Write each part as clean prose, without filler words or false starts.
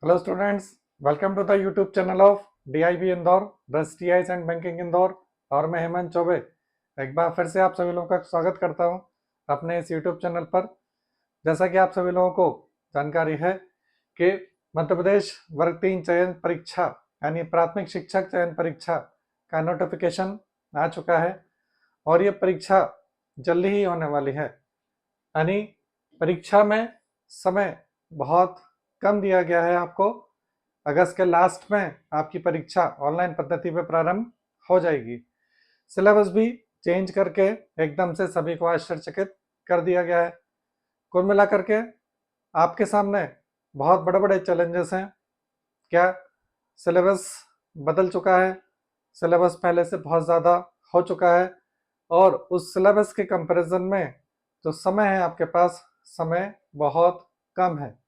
Hello students, welcome to the YouTube channel of DIB Indore, the TIs and banking Indore. और मैं हेमंत चौबे एक बार फिर से आप सभी लोगों का स्वागत करता हूं अपने इस यूट्यूब चैनल पर। जैसा कि आप सभी लोगों को जानकारी है कि मध्य प्रदेश वर्ग 3 चयन परीक्षा यानी प्राथमिक शिक्षक चयन परीक्षा का नोटिफिकेशन आ चुका है और ये परीक्षा जल्दी ही होने वाली है। यानी परीक्षा में समय बहुत कम दिया गया है आपको। अगस्त के लास्ट में आपकी परीक्षा ऑनलाइन पद्धति पे प्रारंभ हो जाएगी। सिलेबस भी चेंज करके एकदम से सभी को आश्चर्यचकित कर दिया गया है। कुल मिलाकर के आपके सामने बहुत बड़े बड़े चैलेंजेस हैं। क्या सिलेबस बदल चुका है? सिलेबस पहले से बहुत ज़्यादा हो चुका है और उस सिलेबस के कंपैरिजन में जो समय है आपके पास, समय बहुत कम है।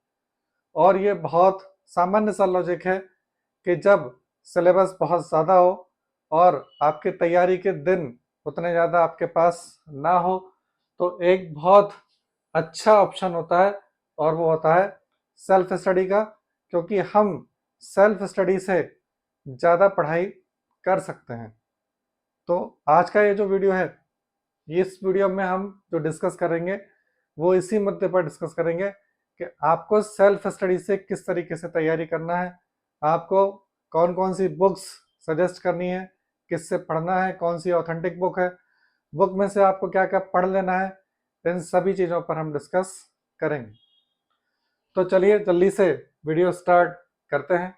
और ये बहुत सामान्य सा लॉजिक है कि जब सिलेबस बहुत ज़्यादा हो और आपके तैयारी के दिन उतने ज़्यादा आपके पास ना हो तो एक बहुत अच्छा ऑप्शन होता है और वो होता है सेल्फ स्टडी का, क्योंकि हम सेल्फ स्टडी से ज़्यादा पढ़ाई कर सकते हैं। तो आज का ये जो वीडियो है, इस वीडियो में हम जो डिस्कस करेंगे वो इसी मुद्दे पर डिस्कस करेंगे कि आपको सेल्फ स्टडी से किस तरीके से तैयारी करना है, आपको कौन कौन सी बुक्स सजेस्ट करनी है, किससे पढ़ना है, कौन सी ऑथेंटिक बुक है, बुक में से आपको क्या क्या पढ़ लेना है, इन सभी चीज़ों पर हम डिस्कस करेंगे। तो चलिए जल्दी से वीडियो स्टार्ट करते हैं।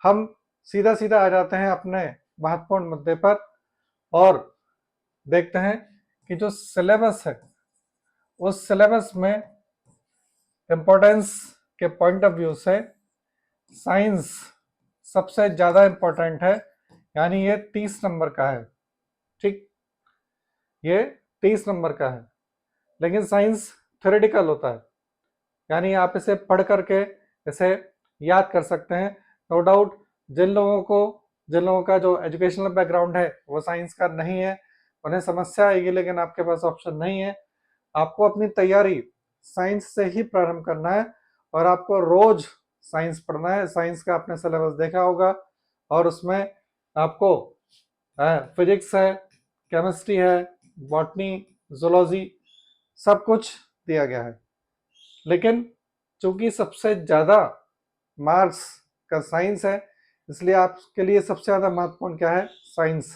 हम सीधा सीधा आ जाते हैं अपने महत्वपूर्ण मुद्दे पर और देखते हैं कि जो सिलेबस है उस सिलेबस में इम्पोर्टेंस के पॉइंट ऑफ व्यू से साइंस सबसे ज़्यादा इम्पोर्टेंट है। यानी ये 30 नंबर का है। ठीक, ये 30 नंबर का है, लेकिन साइंस थ्योरेटिकल होता है। यानी आप इसे पढ़ करके इसे याद कर सकते हैं। नो डाउट जिन लोगों का जो एजुकेशनल बैकग्राउंड है वो साइंस का नहीं है, उन्हें समस्या आएगी, लेकिन आपके पास ऑप्शन नहीं है। आपको अपनी तैयारी साइंस से ही प्रारंभ करना है और आपको रोज साइंस पढ़ना है। साइंस का आपने सिलेबस देखा होगा और उसमें आपको फिजिक्स है, केमिस्ट्री है, बॉटनी, जूलॉजी सब कुछ दिया गया है। लेकिन चूंकि सबसे ज़्यादा मार्क्स का साइंस है, इसलिए आपके लिए सबसे ज़्यादा महत्वपूर्ण क्या है? साइंस।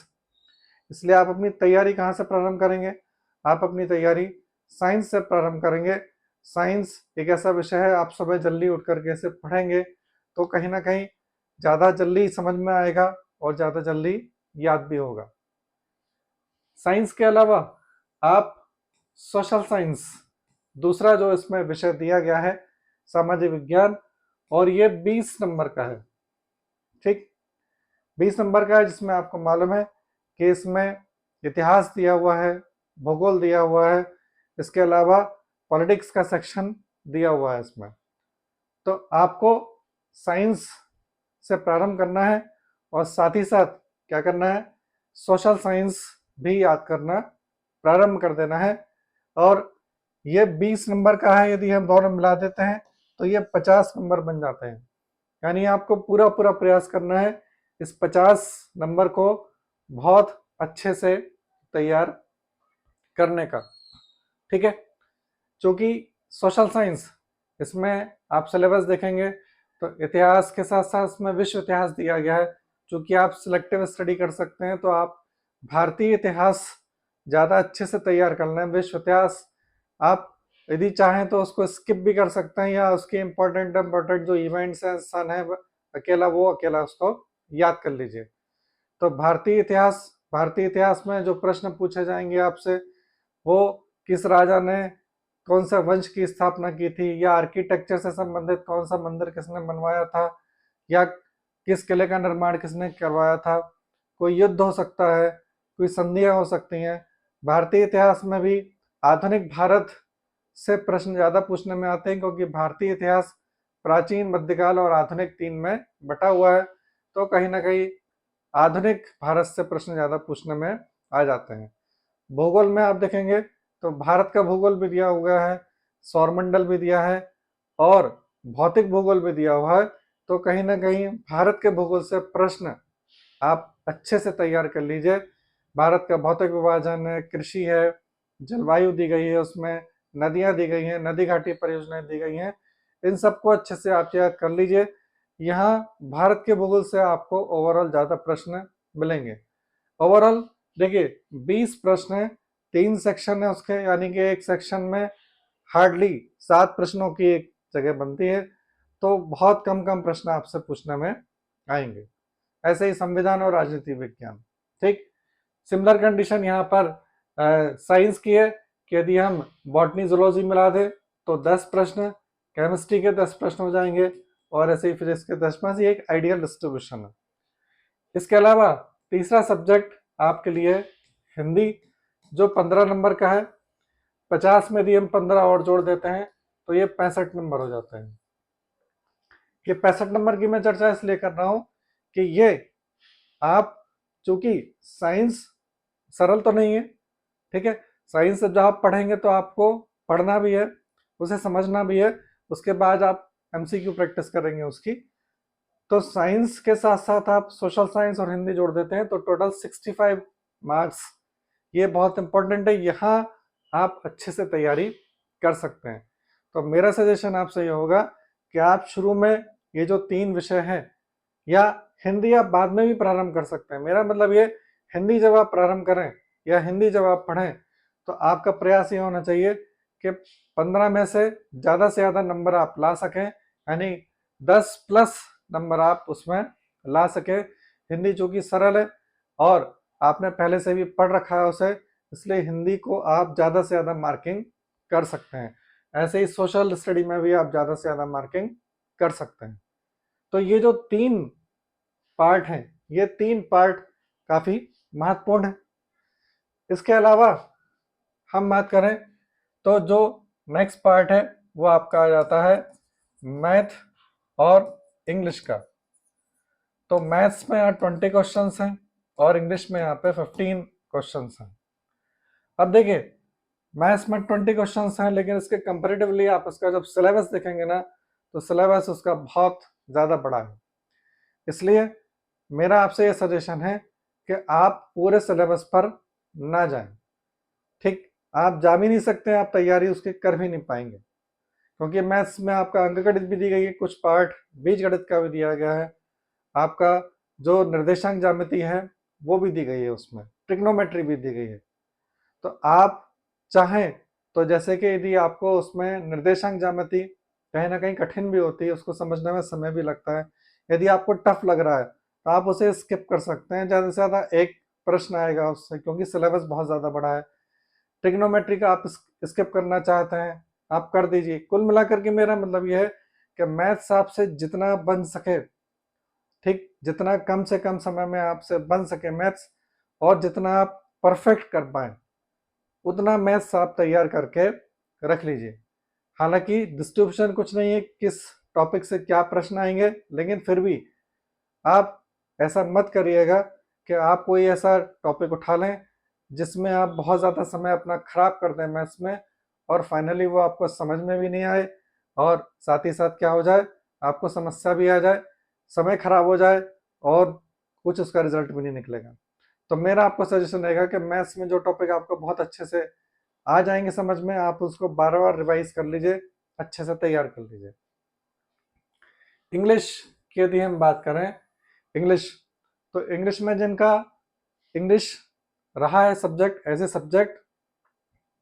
इसलिए आप अपनी तैयारी कहाँ से प्रारंभ करेंगे? आप अपनी तैयारी साइंस से प्रारंभ करेंगे। साइंस एक ऐसा विषय है, आप सुबह जल्दी उठ करके इसे पढ़ेंगे तो कहीं ना कहीं ज़्यादा जल्दी समझ में आएगा और ज़्यादा जल्दी याद भी होगा। साइंस के अलावा आप सोशल साइंस, दूसरा जो इसमें विषय दिया गया है, सामाजिक विज्ञान, और ये 20 नंबर का है। ठीक, 20 नंबर का है, जिसमें आपको मालूम है कि इसमें इतिहास दिया हुआ है, भूगोल दिया हुआ है, इसके अलावा पॉलिटिक्स का सेक्शन दिया हुआ है इसमें। तो आपको साइंस से प्रारंभ करना है और साथ ही साथ क्या करना है? सोशल साइंस भी याद करना प्रारंभ कर देना है। और ये 20 नंबर का है, यदि हम दोनों मिला देते हैं तो ये 50 नंबर बन जाते हैं। यानी आपको पूरा पूरा प्रयास करना है इस 50 नंबर को बहुत अच्छे से तैयार करने का। ठीक है, क्योंकि सोशल साइंस, इसमें आप सिलेबस देखेंगे तो इतिहास के साथ साथ इसमें विश्व इतिहास दिया गया है। चूँकि आप सिलेक्टिव स्टडी कर सकते हैं तो आप भारतीय इतिहास ज़्यादा अच्छे से तैयार कर लें। विश्व इतिहास आप यदि चाहें तो उसको स्किप भी कर सकते हैं, या उसके इम्पोर्टेंट जो इवेंट्स हैं, सन है, अकेला उसको याद कर लीजिए। तो भारतीय इतिहास में जो प्रश्न पूछे जाएंगे आपसे, वो किस राजा ने कौन सा वंश की स्थापना की थी, या आर्किटेक्चर से संबंधित कौन सा मंदिर किसने बनवाया था, या किस किले का निर्माण किसने करवाया था। कोई युद्ध हो सकता है, कोई संधियां हो सकती हैं। भारतीय इतिहास में भी आधुनिक भारत से प्रश्न ज़्यादा पूछने में आते हैं, क्योंकि भारतीय इतिहास प्राचीन, मध्यकाल और आधुनिक 3 में बटा हुआ है। तो कहीं ना कहीं आधुनिक भारत से प्रश्न ज़्यादा पूछने में आ जाते हैं। भूगोल में आप देखेंगे तो भारत का भूगोल भी दिया हुआ है, सौरमंडल भी दिया है, और भौतिक भूगोल भी दिया हुआ है, तो कहीं ना कहीं भारत के भूगोल से प्रश्न आप अच्छे से तैयार कर लीजिए। भारत का भौतिक विभाजन है, कृषि है, जलवायु दी गई है, उसमें नदियां दी गई हैं, नदी घाटी परियोजनाएं दी गई हैं, इन सबको अच्छे से आप याद कर लीजिए। यहाँ भारत के भूगोल से आपको ओवरऑल ज़्यादा प्रश्न मिलेंगे। ओवरऑल देखिए 20 प्रश्न है, 3 सेक्शन है उसके, यानी कि एक सेक्शन में हार्डली 7 प्रश्नों की एक जगह बनती है, तो बहुत कम कम प्रश्न आपसे पूछने में आएंगे। ऐसे ही संविधान और राजनीति विज्ञान, ठीक। सिमिलर कंडीशन यहाँ पर साइंस की है कि यदि हम बॉटनी जूलॉजी मिला दें तो 10 प्रश्न, केमिस्ट्री के 10 प्रश्न हो जाएंगे, और ऐसे ही फिजिक्स के 10 प्रश्न। ये एक आइडियल डिस्ट्रीब्यूशन है। इसके अलावा तीसरा सब्जेक्ट आपके लिए हिंदी, जो 15 नंबर का है। 50 में यदि हम 15 और जोड़ देते हैं तो ये 65 नंबर हो जाते हैं। ये 65 नंबर की मैं चर्चा इसलिए कर रहा हूं कि ये आप, चूंकि साइंस सरल तो नहीं है, ठीक है, साइंस जब आप पढ़ेंगे तो आपको पढ़ना भी है, उसे समझना भी है, उसके बाद आप एमसीक्यू प्रैक्टिस करेंगे उसकी। तो साइंस के साथ साथ आप सोशल साइंस और हिंदी जोड़ देते हैं तो टोटल 65 मार्क्स। ये बहुत इंपॉर्टेंट है, यहाँ आप अच्छे से तैयारी कर सकते हैं। तो मेरा सजेशन आपसे ये होगा कि आप शुरू में ये जो 3 विषय हैं, या हिंदी आप बाद में भी प्रारंभ कर सकते हैं। मेरा मतलब ये, हिंदी जब आप प्रारंभ करें या हिंदी जब आप पढ़ें तो आपका प्रयास ये होना चाहिए कि 15 में से ज़्यादा नंबर आप ला सकें, यानी 10 प्लस नंबर आप उसमें ला सकें। हिंदी चूँकि सरल है और आपने पहले से भी पढ़ रखा है उसे, इसलिए हिंदी को आप ज़्यादा से ज़्यादा मार्किंग कर सकते हैं। ऐसे ही सोशल स्टडी में भी आप ज़्यादा से ज़्यादा मार्किंग कर सकते हैं। तो ये जो 3 पार्ट हैं, ये 3 पार्ट काफ़ी महत्वपूर्ण है। इसके अलावा हम बात करें तो जो नेक्स्ट पार्ट है वो आपका आ जाता है मैथ और इंग्लिश का। तो मैथ्स में यहाँ 20 क्वेश्चंस हैं और इंग्लिश में यहाँ पे 15 क्वेश्चंस हैं। अब देखिए मैथ्स में 20 क्वेश्चंस हैं, लेकिन इसके कंपेरेटिवली आप इसका जब सिलेबस देखेंगे ना तो सिलेबस उसका बहुत ज़्यादा बड़ा है। इसलिए मेरा आपसे ये सजेशन है कि आप पूरे सिलेबस पर ना जाएं, ठीक। आप जा भी नहीं सकते, आप तैयारी उसकी कर भी नहीं पाएंगे, क्योंकि मैथ्स में आपका अंकगणित भी दी गई है, कुछ पार्ट बीजगणित का भी दिया गया है, आपका जो निर्देशांक ज्यामिति है वो भी दी गई है, उसमें ट्रिग्नोमेट्री भी दी गई है। तो आप चाहें तो, जैसे कि यदि आपको उसमें निर्देशांक ज्यामिति कहीं ना कहीं कठिन भी होती है, उसको समझने में समय भी लगता है, यदि आपको टफ लग रहा है तो आप उसे स्किप कर सकते हैं। ज़्यादा से ज़्यादा एक प्रश्न आएगा उससे, क्योंकि सिलेबस बहुत ज़्यादा बड़ा है। ट्रिग्नोमेट्री का आप स्किप करना चाहते हैं, आप कर दीजिए। कुल मिलाकर के मेरा मतलब यह है कि मैथ्स आपसे जितना बन सके, ठीक, जितना कम से कम समय में आपसे बन सके मैथ्स, और जितना आप परफेक्ट कर पाए उतना मैथ्स आप तैयार करके रख लीजिए। हालांकि डिस्ट्रीब्यूशन कुछ नहीं है किस टॉपिक से क्या प्रश्न आएंगे, लेकिन फिर भी आप ऐसा मत करिएगा कि आप कोई ऐसा टॉपिक उठा लें जिसमें आप बहुत ज़्यादा समय अपना खराब कर दें मैथ्स में, और फाइनली वो आपको समझ में भी नहीं आए, और साथ ही साथ क्या हो जाए, आपको समस्या भी आ जाए, समय खराब हो जाए, और कुछ उसका रिजल्ट भी नहीं निकलेगा। तो मेरा आपको सजेशन रहेगा कि मैथ्स में जो टॉपिक आपको बहुत अच्छे से आ जाएंगे समझ में, आप उसको बार बार रिवाइज कर लीजिए, अच्छे से तैयार कर लीजिए। इंग्लिश की यदि हम बात करें, इंग्लिश, तो इंग्लिश में जिनका इंग्लिश रहा है सब्जेक्ट एज ए सब्जेक्ट,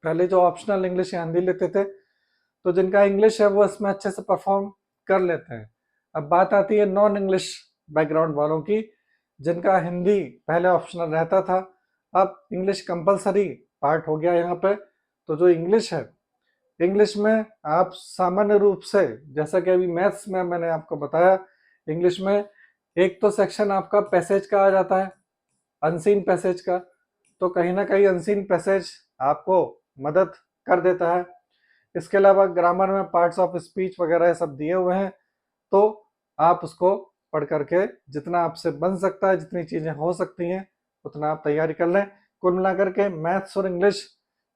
पहले जो ऑप्शनल इंग्लिश या हिंदी लेते थे, तो जिनका इंग्लिश है वो इसमें अच्छे से परफॉर्म कर लेते हैं। अब बात आती है नॉन इंग्लिश बैकग्राउंड वालों की, जिनका हिंदी पहले ऑप्शनल रहता था, अब इंग्लिश कंपलसरी पार्ट हो गया यहाँ पे। तो जो इंग्लिश है, इंग्लिश में आप सामान्य रूप से, जैसा कि अभी मैथ्स में मैंने आपको बताया, इंग्लिश में एक तो सेक्शन आपका पैसेज का आ जाता है, अनसीन पैसेज का। तो कहीं ना कहीं अनसीन पैसेज आपको मदद कर देता है। इसके अलावा ग्रामर में पार्ट्स ऑफ स्पीच वगैरह सब दिए हुए हैं, तो आप उसको पढ़ करके जितना आपसे बन सकता है, जितनी चीज़ें हो सकती हैं उतना आप तैयारी कर लें। कुल मिलाकर के मैथ्स और इंग्लिश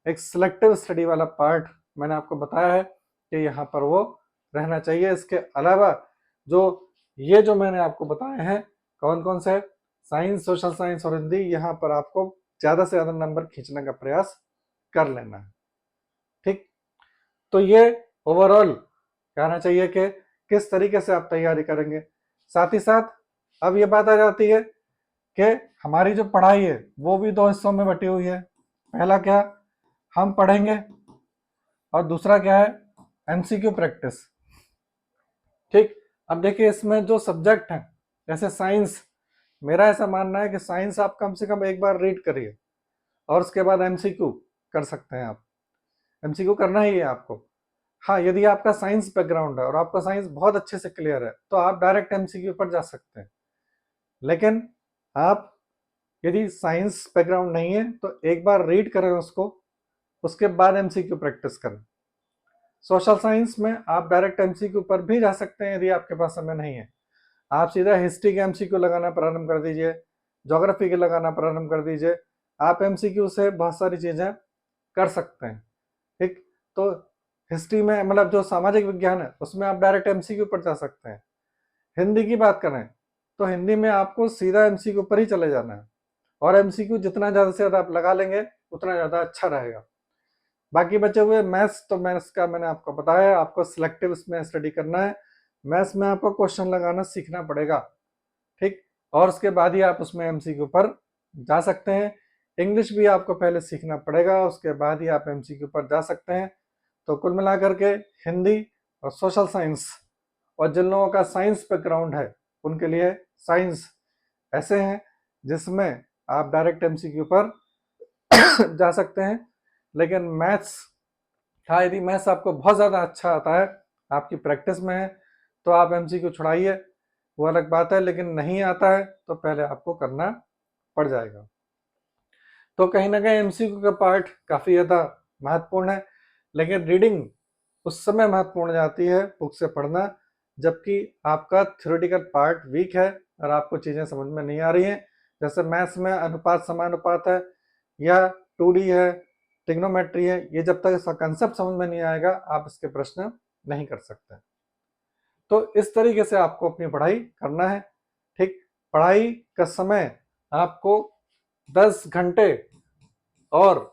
एक सिलेक्टिव स्टडी वाला पार्ट मैंने आपको बताया है कि यहाँ पर वो रहना चाहिए। इसके अलावा जो मैंने आपको बताए हैं कौन कौन से, साइंस, सोशल साइंस और हिंदी, यहाँ पर आपको ज़्यादा से ज़्यादा नंबर खींचने का प्रयास कर लेना है। ठीक, तो ये ओवरऑल कहना चाहिए कि किस तरीके से आप तैयारी करेंगे। साथ ही साथ अब ये बात आ जाती है कि हमारी जो पढ़ाई है वो भी दो हिस्सों में बटी हुई है। पहला क्या, हम पढ़ेंगे, और दूसरा क्या है, एमसीक्यू प्रैक्टिस। ठीक, अब देखिए इसमें जो सब्जेक्ट हैं, जैसे साइंस, मेरा ऐसा मानना है कि साइंस आप कम से कम एक बार रीड करिए और उसके बाद एमसीक्यू कर सकते हैं। आप एमसीक्यू करना ही है आपको। हाँ, यदि आपका साइंस बैकग्राउंड है और आपका साइंस बहुत अच्छे से क्लियर है तो आप डायरेक्ट एमसीक्यू पर जा सकते हैं। लेकिन आप यदि साइंस बैकग्राउंड नहीं है तो एक बार रीड करें उसको, उसके बाद एमसीक्यू प्रैक्टिस करें। सोशल साइंस में आप डायरेक्ट एमसीक्यू पर भी जा सकते हैं यदि आपके पास समय नहीं है। आप सीधा हिस्ट्री के एमसीक्यू लगाना प्रारंभ कर दीजिए, ज्योग्राफी के लगाना प्रारंभ कर दीजिए। आप एमसीक्यू से बहुत सारी चीज़ें कर सकते हैं। ठीक, तो हिस्ट्री में मतलब जो सामाजिक विज्ञान है उसमें आप डायरेक्ट एमसीक्यू पर जा सकते हैं। हिंदी की बात करें तो हिंदी में आपको सीधा एमसीक्यू पर ही चले जाना है, और एमसीक्यू जितना ज़्यादा से ज़्यादा आप लगा लेंगे उतना ज़्यादा अच्छा रहेगा। बाकी बचे हुए मैथ्स, तो मैथ्स का मैंने आपको बताया, आपको सिलेक्टिव इसमें स्टडी करना है। मैथ्स में आपको क्वेश्चन लगाना सीखना पड़ेगा। ठीक, और उसके बाद ही आप उसमें एमसीक्यू पर जा सकते हैं। इंग्लिश भी आपको पहले सीखना पड़ेगा, उसके बाद ही आप एमसीक्यू पर जा सकते हैं। तो कुल मिलाकर के हिंदी और सोशल साइंस, और जिन लोगों का साइंस बैकग्राउंड है उनके लिए साइंस ऐसे हैं जिसमें आप डायरेक्ट एमसीक्यू पर जा सकते हैं। लेकिन मैथ्स, हाँ, यदि मैथ्स आपको बहुत ज़्यादा अच्छा आता है, आपकी प्रैक्टिस में है, तो आप एमसीक्यू छुड़ाइए, वो अलग बात है। लेकिन नहीं आता है तो पहले आपको करना पड़ जाएगा। तो कहीं ना कहीं एमसीक्यू का पार्ट काफ़ी ज़्यादा महत्वपूर्ण है, लेकिन रीडिंग उस समय महत्वपूर्ण जाती है, बुक से पढ़ना, जबकि आपका थ्योरेटिकल पार्ट वीक है और आपको चीज़ें समझ में नहीं आ रही हैं। जैसे मैथ्स में अनुपात समानुपात है, या 2D है, ट्रिग्नोमेट्री है, ये जब तक इसका कंसेप्ट समझ में नहीं आएगा आप इसके प्रश्न नहीं कर सकते। तो इस तरीके से आपको अपनी पढ़ाई करना है। ठीक, पढ़ाई का समय आपको 10 घंटे, और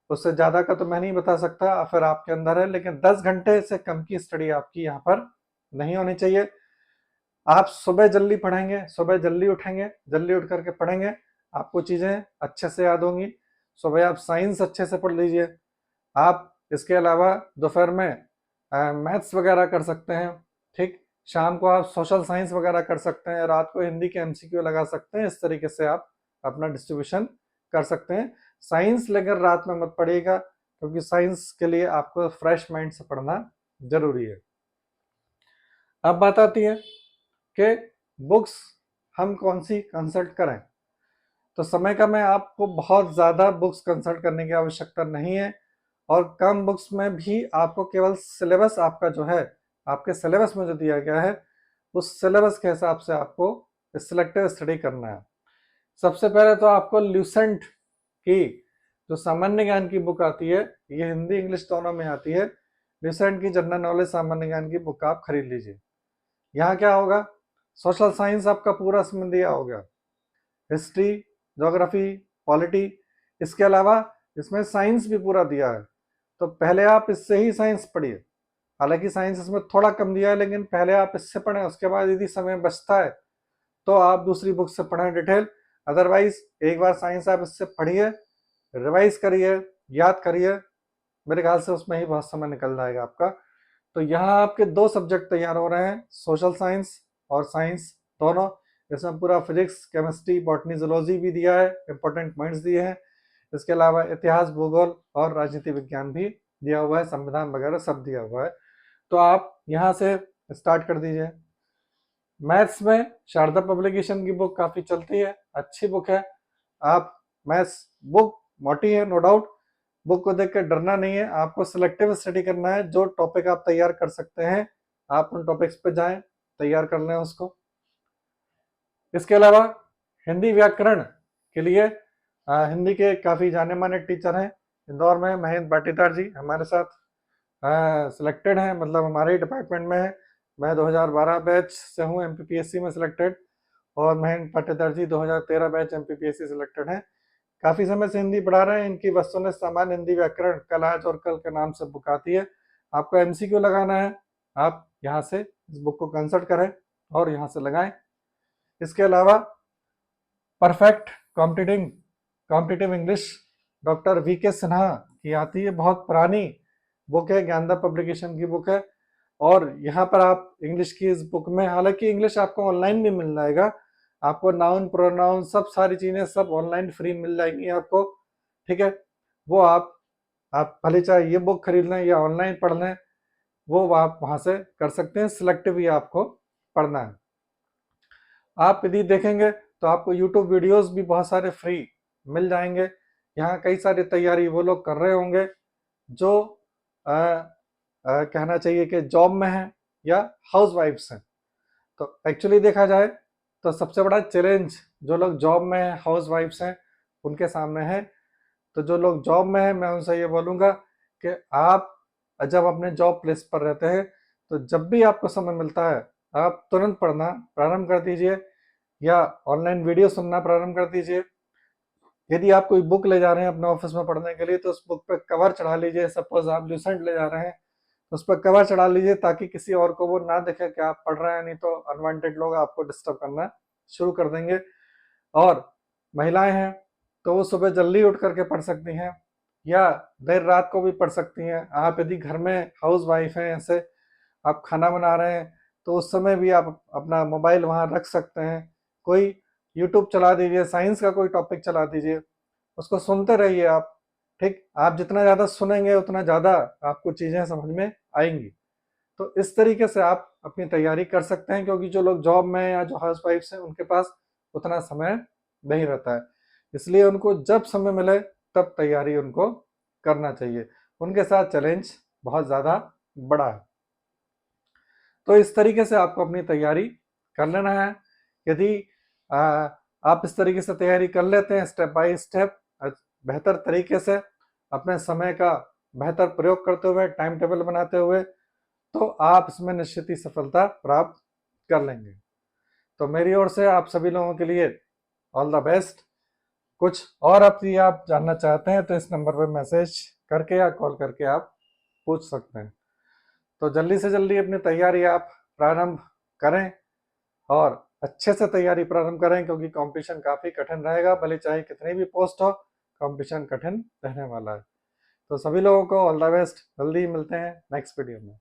उससे ज़्यादा का तो मैं नहीं बता सकता, फिर आपके अंदर है, लेकिन 10 घंटे से कम की स्टडी आपकी यहाँ पर नहीं होनी चाहिए। आप सुबह जल्दी पढ़ेंगे, सुबह जल्दी उठेंगे, जल्दी उठ करके पढ़ेंगे, आपको चीज़ें अच्छे से याद होंगी। सुबह आप साइंस अच्छे से पढ़ लीजिए। आप इसके अलावा दोपहर में मैथ्स वगैरह कर सकते हैं। ठीक, शाम को आप सोशल साइंस वगैरह कर सकते हैं, रात को हिंदी के एमसीक्यू लगा सकते हैं। इस तरीके से आप अपना डिस्ट्रीब्यूशन कर सकते हैं। साइंस लेकर रात में मत पढ़िएगा, क्योंकि साइंस के लिए आपको फ्रेश माइंड से पढ़ना जरूरी है। अब बात आती है कि बुक्स हम कौन सी कंसल्ट करें। तो समय का मैं आपको बहुत ज़्यादा बुक्स कंसल्ट करने की आवश्यकता नहीं है, और कम बुक्स में भी आपको केवल सिलेबस आपका जो है, आपके सिलेबस में जो दिया गया है उस सिलेबस के हिसाब से आपको सिलेक्टिव स्टडी करना है। सबसे पहले तो आपको ल्यूसेंट की जो सामान्य ज्ञान की बुक आती है, ये हिंदी इंग्लिश दोनों में आती है, ल्यूसेंट की जनरल नॉलेज सामान्य ज्ञान की बुक आप खरीद लीजिए। यहाँ क्या होगा, सोशल साइंस आपका पूरा इसमें दिया होगा, हिस्ट्री, ज्योग्राफी, पॉलिटी, इसके अलावा इसमें साइंस भी पूरा दिया है। तो पहले आप इससे ही साइंस पढ़िए। हालांकि साइंस इसमें थोड़ा कम दिया है, लेकिन पहले आप इससे पढ़ें, उसके बाद यदि समय बचता है तो आप दूसरी बुक से पढ़ें डिटेल। अदरवाइज एक बार साइंस आप इससे पढ़िए, रिवाइज करिए, याद करिए, मेरे ख्याल से उसमें ही बहुत समय निकल जाएगा आपका। तो यहाँ आपके दो सब्जेक्ट तैयार हो रहे हैं, सोशल साइंस और साइंस दोनों। इसमें पूरा फिजिक्स, केमिस्ट्री, बॉटनी, जूलॉजी भी दिया है, इंपॉर्टेंट पॉइंट्स दिए हैं। इसके अलावा इतिहास, भूगोल और राजनीति विज्ञान भी दिया हुआ है, संविधान वगैरह सब दिया हुआ है। तो आप यहाँ से स्टार्ट कर दीजिए। मैथ्स में शारदा पब्लिकेशन की बुक काफ़ी चलती है, अच्छी बुक है। आप मैथ्स बुक मोटी है नो डाउट, बुक को देख कर डरना नहीं है, आपको सिलेक्टिव स्टडी करना है। जो टॉपिक आप तैयार कर सकते हैं आप उन टॉपिक्स पे जाएं, तैयार कर लें उसको। इसके अलावा हिंदी व्याकरण के लिए हिंदी के काफ़ी जाने माने टीचर हैं इंदौर में, महेंद्र पाटीदार जी हमारे साथ सिलेक्टेड हैं, मतलब हमारे डिपार्टमेंट में है। मैं 2012 बैच से हूँ एमपीपीएससी में सिलेक्टेड, और महेंद्र पाटीदार जी 2013 बैच एमपीपीएससी सिलेक्टेड हैं। काफ़ी समय से हिंदी पढ़ा रहे हैं। इनकी वस्तुनिष्ठ सामान्य हिंदी व्याकरण कल आज और कल के नाम से बुक आती है। आपको एमसीक्यू लगाना है, आप यहाँ से इस बुक को कंसल्ट करें और यहाँ से लगाएं। इसके अलावा perfect competitive English doctor VK Sinha की आती है, बहुत पुरानी बुक है, ज्ञानदा पब्लिकेशन की बुक है। और यहाँ पर आप इंग्लिश की इस बुक में, हालांकि इंग्लिश आपको ऑनलाइन भी मिल जाएगा, आपको नाउन प्रोनाउन सब सारी चीज़ें सब ऑनलाइन फ्री मिल जाएंगी आपको, ठीक है। वो आप भले चाहे ये बुक खरीद लें या ऑनलाइन पढ़ लें, वो आप वहाँ से कर सकते हैं। सिलेक्टिव ही आपको पढ़ना है। आप यदि देखेंगे तो आपको यूट्यूब वीडियोस भी बहुत सारे फ्री मिल जाएंगे। यहाँ कई सारी तैयारी वो लोग कर रहे होंगे जो कहना चाहिए कि जॉब में हैं या हाउस वाइफ्स हैं। तो एक्चुअली देखा जाए तो सबसे बड़ा चैलेंज जो लोग जॉब में हैं, हाउस वाइफ्स हैं, उनके सामने है। तो जो लोग जॉब में हैं, मैं उनसे ये बोलूँगा कि आप जब अपने जॉब प्लेस पर रहते हैं तो जब भी आपको समय मिलता है आप तुरंत पढ़ना प्रारंभ कर दीजिए या ऑनलाइन वीडियो सुनना प्रारंभ कर दीजिए। यदि आप कोई बुक ले जा रहे हैं अपने ऑफिस में पढ़ने के लिए तो उस बुक पर कवर चढ़ा लीजिए। सपोज आप ल्यूसेंट ले जा रहे हैं तो उस पर कवर चढ़ा लीजिए ताकि किसी और को वो ना दिखे कि आप पढ़ रहे हैं, नहीं तो अनवांटेड लोग आपको डिस्टर्ब करना शुरू कर देंगे। और महिलाएं हैं तो वो सुबह जल्दी उठ करके पढ़ सकती हैं या देर रात को भी पढ़ सकती हैं। आप यदि घर में हाउस वाइफ हैं, ऐसे आप खाना बना रहे हैं तो उस समय भी आप अपना मोबाइल वहाँ रख सकते हैं। कोई यूट्यूब चला दीजिए, साइंस का कोई टॉपिक चला दीजिए, उसको सुनते रहिए आप। ठीक, आप जितना ज़्यादा सुनेंगे उतना ज़्यादा आपको चीज़ें समझ में आएंगी। तो इस तरीके से आप अपनी तैयारी कर सकते हैं, क्योंकि जो लोग जॉब में या जो हाउस वाइफ्स हैं उनके पास उतना समय नहीं रहता है। इसलिए उनको जब समय मिले तब तैयारी उनको करना चाहिए। उनके साथ चैलेंज बहुत ज़्यादा बड़ा है। तो इस तरीके से आपको अपनी तैयारी कर लेना है। यदि आप इस तरीके से तैयारी कर लेते हैं स्टेप बाय स्टेप, बेहतर तरीके से अपने समय का बेहतर प्रयोग करते हुए, टाइम टेबल बनाते हुए, तो आप इसमें निश्चित ही सफलता प्राप्त कर लेंगे। तो मेरी ओर से आप सभी लोगों के लिए ऑल द बेस्ट। कुछ और आप जानना चाहते हैं तो इस नंबर पर मैसेज करके या कॉल करके आप पूछ सकते हैं। तो जल्दी से जल्दी अपनी तैयारी आप प्रारंभ करें और अच्छे से तैयारी प्रारंभ करें, क्योंकि कंपटीशन काफ़ी कठिन रहेगा। भले चाहे कितनी भी पोस्ट हो, कंपटीशन कठिन रहने वाला है। तो सभी लोगों को ऑल द बेस्ट। जल्दी मिलते हैं नेक्स्ट वीडियो में।